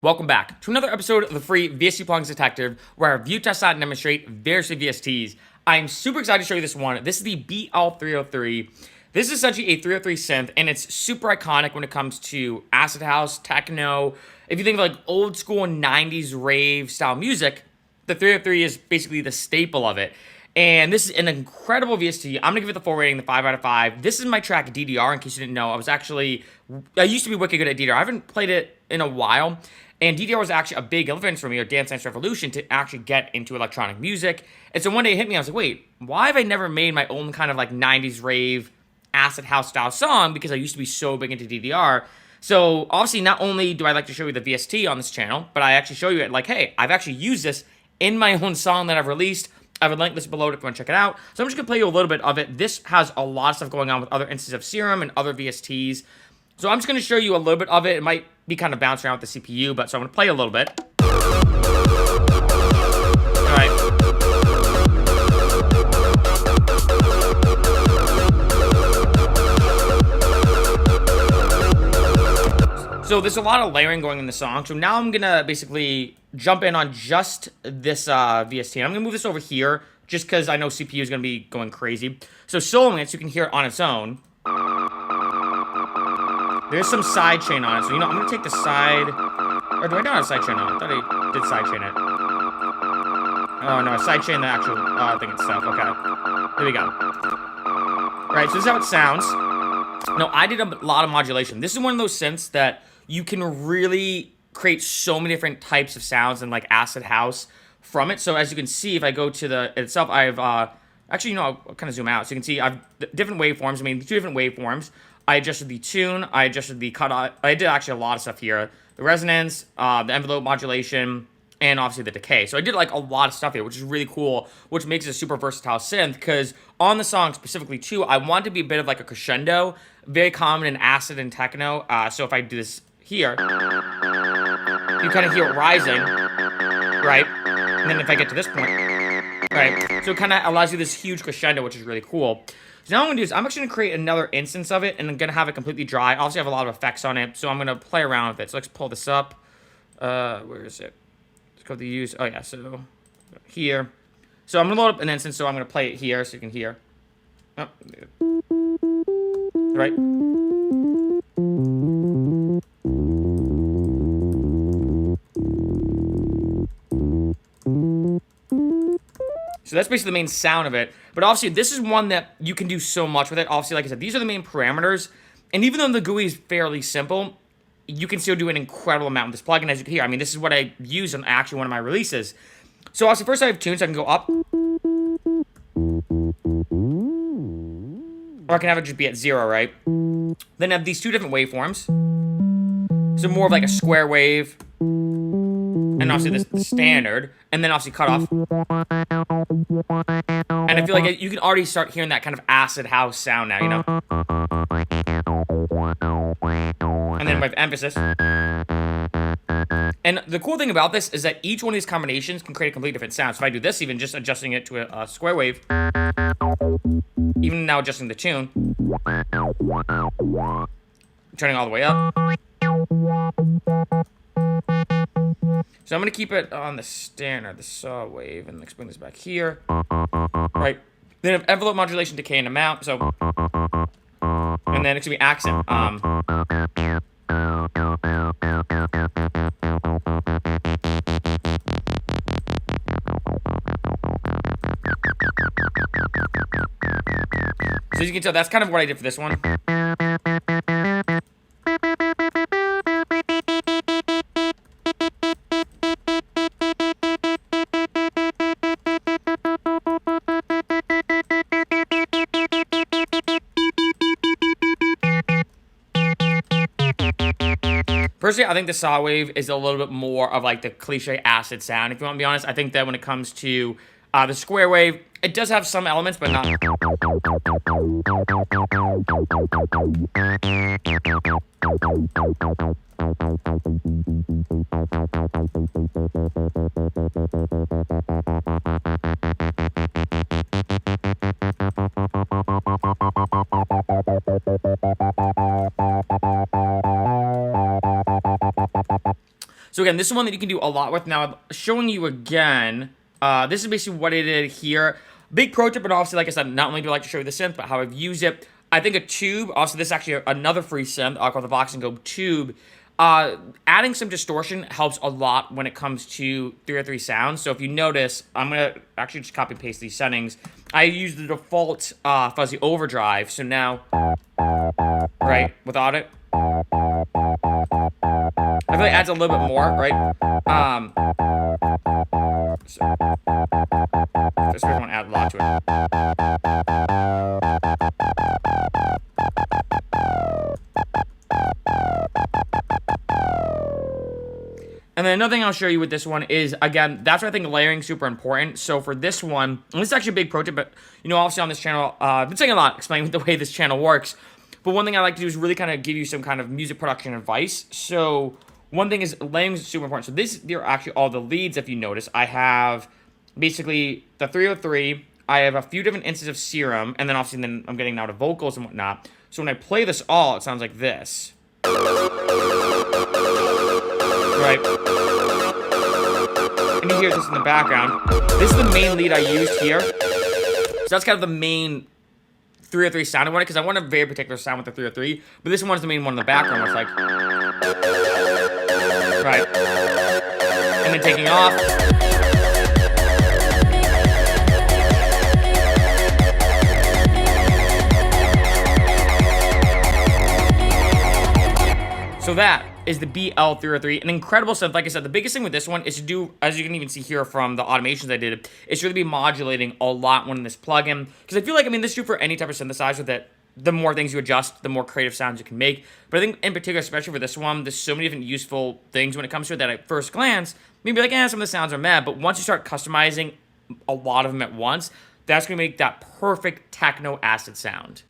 Welcome back to another episode of the free VST Plugins Detective, where I review, test out, and demonstrate various VSTs. I'm super excited to show you this one. This is the BL303. This is essentially a 303 synth, and it's super iconic when it comes to acid house, techno. If you think of like old school 90s rave style music, the 303 is basically the staple of it. And this is an incredible VST. I'm gonna give it the full rating, the 5 out of 5. This is my track DDR, in case you didn't know. I used to be wicked good at DDR. I haven't played it in a while. And DDR was actually a big influence for me, or Dance Dance Revolution, to actually get into electronic music. And so one day it hit me, I was like, wait, why have I never made my own kind of like 90s rave acid house style song? Because I used to be so big into DDR. So obviously not only do I like to show you the VST on this channel, but I actually show you it like, hey, I've actually used this in my own song that I've released. I have a link this below if you want to check it out. So I'm just going to play you a little bit of it. This has a lot of stuff going on with other instances of Serum and other VSTs. So I'm just going to show you a little bit of it. It might be kind of bouncing around with the CPU, but so I'm going to play a little bit. All right. So there's a lot of layering going in the song. So now I'm going to basically jump in on just this VST. I'm going to move this over here just because I know CPU is going to be going crazy. So soloing it so you can hear it on its own. There's some sidechain on it, so I'm gonna take the side, or do I not have sidechain on it? I thought I did sidechain it. Oh no, sidechain the actual thing itself, okay. Here we go. Alright, so this is how it sounds. Now, I did a lot of modulation. This is one of those synths that you can really create so many different types of sounds and like acid house from it. So as you can see, if I go to the itself, I've, actually, I'll kind of zoom out. So you can see I've different waveforms, two different waveforms. I adjusted the tune, I adjusted the cutoff. I did actually a lot of stuff here. The resonance, the envelope modulation, and obviously the decay. So I did like a lot of stuff here, which is really cool, which makes it a super versatile synth, because on the song specifically too, I want to be a bit of like a crescendo, very common in acid and techno. So if I do this here, you kind of hear it rising, right? And then if I get to this point, right? So it kind of allows you this huge crescendo, which is really cool. So now what I'm going to do is I'm actually going to create another instance of it, and I'm going to have it completely dry. Obviously, I have a lot of effects on it, so I'm going to play around with it. So let's pull this up. Where is it? Let's go to the Yooz. Oh, yeah, so here. So I'm going to load up an instance, so I'm going to play it here so you can hear. Oh, right. So that's basically the main sound of it. But obviously, this is one that you can do so much with it. Obviously, like I said, these are the main parameters. And even though the GUI is fairly simple, you can still do an incredible amount with this plugin, as you can hear. I mean, this is what I use on actually one of my releases. So obviously, first I have tunes. I can go up. Or I can have it just be at 0, right? Then I have these two different waveforms. So more of like a square wave. And obviously this standard, and then obviously cut off. And I feel like you can already start hearing that kind of acid house sound now, And then with emphasis. And the cool thing about this is that each one of these combinations can create a completely different sound. So if I do this, even just adjusting it to a square wave, even now adjusting the tune, turning all the way up. So I'm going to keep it on the standard, the saw wave, and let's bring this back here. Right. Then I have envelope modulation, decay, and amount. So, and then it's going to be accent. So as you can tell, that's kind of what I did for this one. Personally, I think the saw wave is a little bit more of like the cliche acid sound. If you want to be honest, I think that when it comes to the square wave, it does have some elements, but not. So again, this is one that you can do a lot with. Now, I'm showing you again. This is basically what I did here. Big pro tip, but obviously, like I said, not only do I like to show you the synth, but how I've used it. I think a tube, also this is actually another free synth, called the Box and Go Tube. Adding some distortion helps a lot when it comes to 303 sounds. So if you notice, I'm going to actually just copy and paste these settings. I use the default fuzzy overdrive. So now, right, without it, I feel like it adds a little bit more, right? So, just want to add a lot to it. And then another thing I'll show you with this one is, again, that's where I think layering is super important. So for this one, and this is actually a big pro tip, but, you know, obviously on this channel, I've been saying a lot, explaining the way this channel works. But one thing I like to do is really kind of give you some kind of music production advice. So one thing is layering is super important. So these are actually all the leads, if you notice. I have basically the 303. I have a few different instances of Serum. And then obviously then I'm getting now to vocals and whatnot. So when I play this all, it sounds like this. Right? And you hear this in the background. This is the main lead I used here. So that's kind of the main 303 sound I wanted, because I want a very particular sound with the 303, but this one's the main one in the background where it's like, right, and then taking off. So that is the BL303, an incredible synth. Like I said, the biggest thing with this one is to do, as you can even see here from the automations I did, is really be modulating a lot when in this plugin. Because I feel like, I mean, this is true for any type of synthesizer, that the more things you adjust, the more creative sounds you can make. But I think in particular, especially for this one, there's so many different useful things when it comes to it that at first glance, maybe like, some of the sounds are mad. But once you start customizing a lot of them at once, that's going to make that perfect techno acid sound.